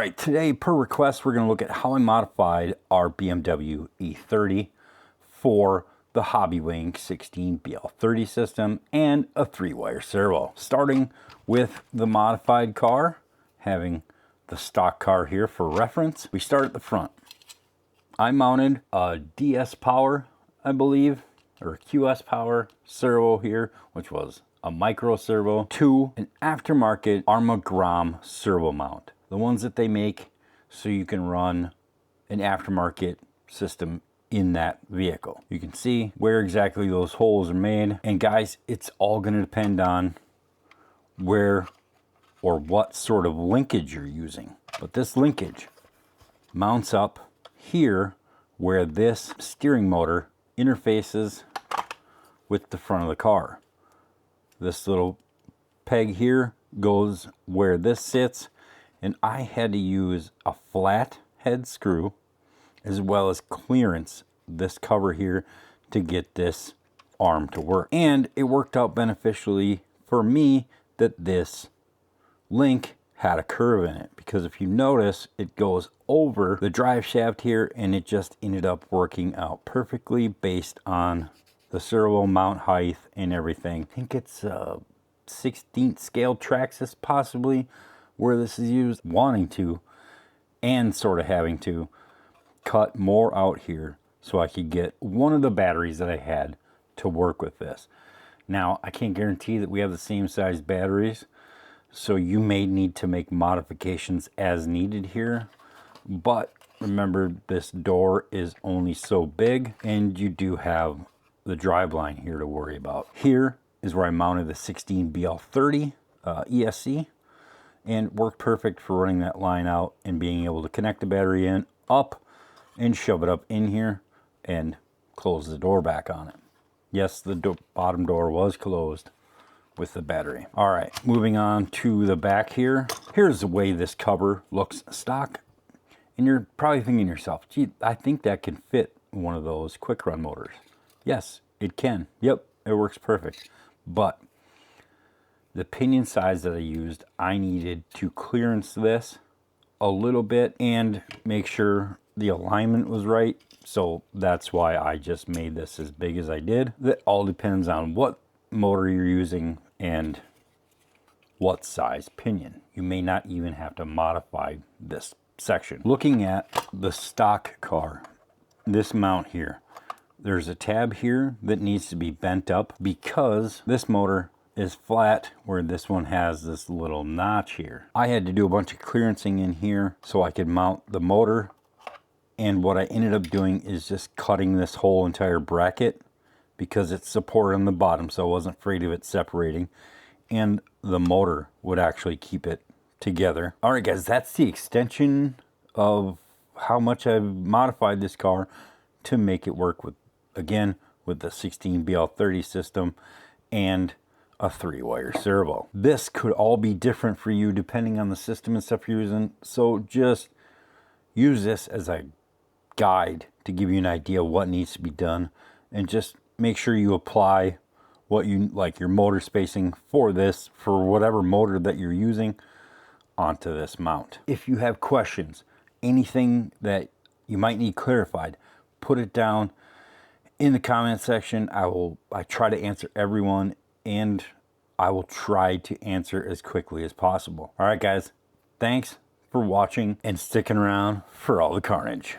right, today per request we're going to look at how I modified our BMW E30 for the HOBBYWING 16BL30 system and a 3-wire servo. Starting with the modified car, having the stock car here for reference. We start at the front. I mounted a DSPower, I believe, or a QSPower servo here, which was a micro servo, to an aftermarket Armagram servo mount. The ones that they make so you can run an aftermarket system in that vehicle. You can see where exactly those holes are made. And guys, it's all going to depend on where or what sort of linkage you're using. But this linkage mounts up here where this steering motor interfaces with the front of the car. This little peg here goes where this sits, and I had to use a flat head screw as well as clearance this cover here to get this arm to work. And it worked out beneficially for me that this link had a curve in it, because if you notice, it goes over the drive shaft here, and it just ended up working out perfectly based on the servo mount height and everything. I think it's 16th scale Traxxas possibly where this is used. Wanting to and sort of having to cut more out here so I could get one of the batteries that I had to work with this. Now, I can't guarantee that we have the same size batteries, so you may need to make modifications as needed here. But remember, this door is only so big, and you do have the drive line here to worry about. Here is where I mounted the 16BL30 ESC, and worked perfect for running that line out and being able to connect the battery in, up, and shove it up in here and close the door back on it. Yes, the bottom door was closed with the battery. All right, moving on to the back here. Here's the way this cover looks stock. And you're probably thinking to yourself, gee, I think that can fit one of those quick run motors. Yes, it can. Yep, it works perfect. But the pinion size that I used, I needed to clearance this a little bit and make sure the alignment was right. So that's why I just made this as big as I did. That all depends on what motor you're using and what size pinion. You may not even have to modify this section. Looking at the stock car, this mount here, there's a tab here that needs to be bent up because this motor is flat where this one has this little notch here. I had to do a bunch of clearancing in here so I could mount the motor, and what I ended up doing is just cutting this whole entire bracket because it's supported on the bottom, so I wasn't afraid of it separating, and the motor would actually keep it together. All right, guys, that's the extension of how much I've modified this car to make it work with, again, with the 16BL30 system and a 3-wire servo. This could all be different for you depending on the system and stuff you're using, so just use this as a guide to give you an idea of what needs to be done, and just make sure you apply what you like your motor spacing for this, for whatever motor that you're using, onto this mount. If you have questions, anything that you might need clarified, put it down in the comment section. I try to answer everyone, and I will try to answer as quickly as possible. All right, guys, thanks for watching and sticking around for all the carnage.